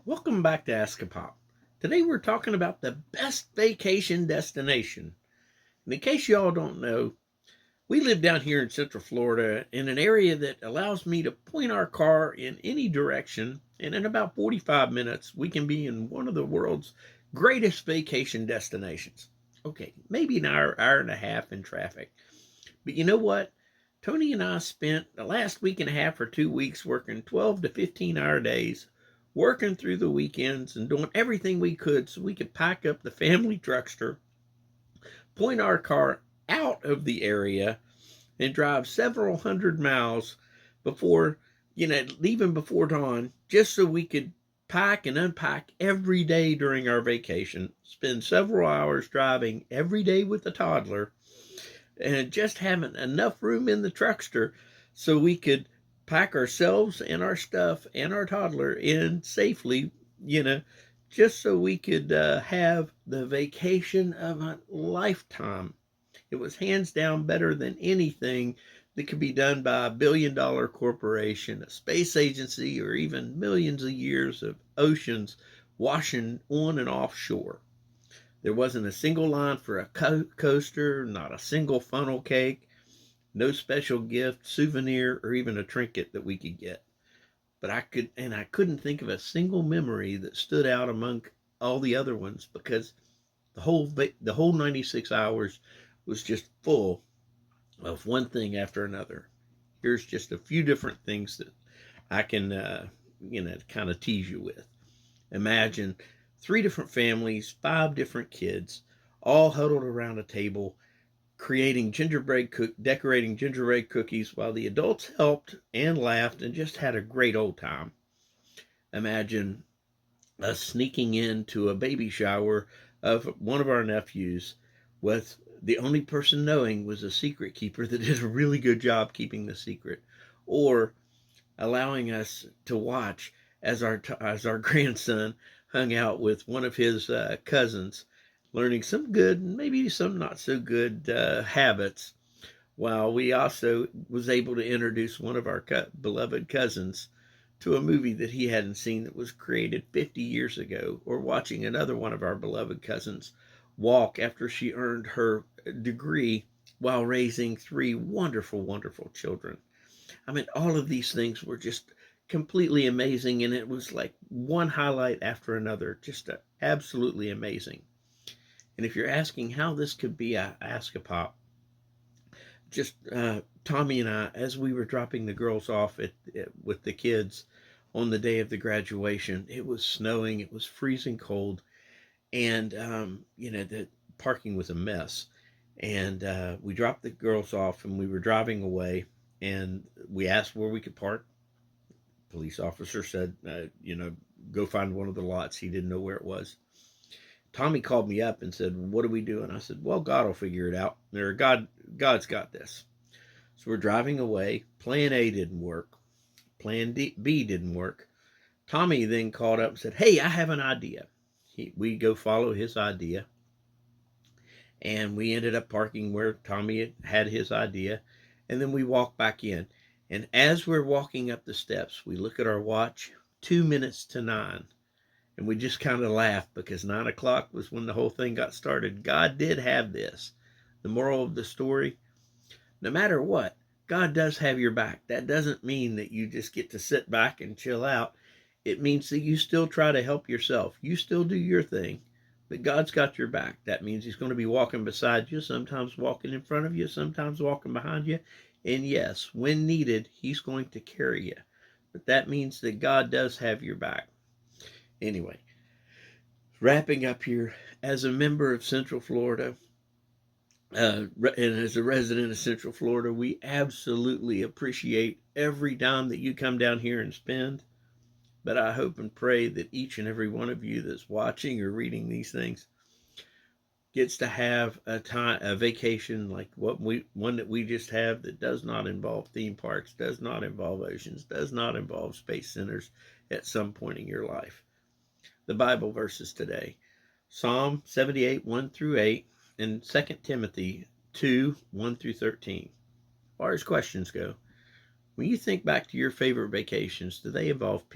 Welcome back to AskAPop. Today we're talking about the best vacation destination. And in case y'all don't know, we live down here in Central Florida in an area that allows me to point our car in any direction, and in about 45 minutes, we can be in one of the world's greatest vacation destinations. Okay, maybe an hour and a half in traffic. But you know what? Tony and I spent the last week and a half or 2 weeks working 12 to 15-hour days, working through the weekends and doing everything we could so we could pack up the family truckster, point our car out of the area, and drive several hundred miles before, leaving before dawn, just so we could pack and unpack every day during our vacation, spend several hours driving every day with the toddler, and just having enough room in the truckster so we could pack ourselves and our stuff and our toddler in safely, you know, just so we could have the vacation of a lifetime. It was hands down better than anything that could be done by a $1 billion corporation, a space agency, or even millions of years of oceans washing on and offshore. There wasn't a single line for a coaster, not a single funnel cake, no special gift, souvenir, or even a trinket that we could get. But I couldn't think of a single memory that stood out among all the other ones because the whole 96 hours was just full of one thing after another. Here's just a few different things that I can, kind of tease you with. Imagine 3 different families, 5 different kids, all huddled around a table, decorating gingerbread cookies while the adults helped and laughed and just had a great old time. Imagine us sneaking into a baby shower of one of our nephews with the only person knowing was a secret keeper that did a really good job keeping the secret, or allowing us to watch as our grandson hung out with one of his cousins, learning some good and maybe some not so good habits, while we also was able to introduce one of our beloved cousins to a movie that he hadn't seen that was created 50 years ago, or watching another one of our beloved cousins walk after she earned her degree while raising 3 wonderful, wonderful children. I mean, all of these things were just completely amazing, and it was like one highlight after another, just absolutely amazing. And if you're asking how this could be a Ask a Pop, just Tommy and I, as we were dropping the girls off with the kids on the day of the graduation, it was snowing, it was freezing cold, and the parking was a mess. And we dropped the girls off, and we were driving away, and we asked where we could park. Police officer said, go find one of the lots. He didn't know where it was. Tommy called me up and said, what do we do? And I said, well, God will figure it out. God's got this. So we're driving away. Plan A didn't work. Plan B didn't work. Tommy then called up and said, hey, I have an idea. We go follow his idea. And we ended up parking where Tommy had his idea. And then we walked back in. And as we're walking up the steps, we look at our watch, 2 minutes to 9. And we just kind of laughed because 9 o'clock was when the whole thing got started. God did have this. The moral of the story, no matter what, God does have your back. That doesn't mean that you just get to sit back and chill out. It means that you still try to help yourself. You still do your thing, but God's got your back. That means he's going to be walking beside you, sometimes walking in front of you, sometimes walking behind you. And yes, when needed, he's going to carry you. But that means that God does have your back. Anyway, wrapping up here, as a member of Central Florida, and as a resident of Central Florida, we absolutely appreciate every dime that you come down here and spend. But I hope and pray that each and every one of you that's watching or reading these things gets to have a vacation like one that we just have, that does not involve theme parks, does not involve oceans, does not involve space centers at some point in your life. The Bible verses today: Psalm 78, 1 through 8, and 2 Timothy 2, 1 through 13. As far as questions go, when you think back to your favorite vacations, do they involve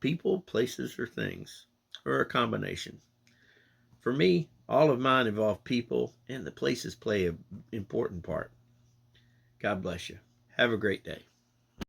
people, places, or things, or a combination. For me, all of mine involve people, and the places play an important part. God bless you. Have a great day.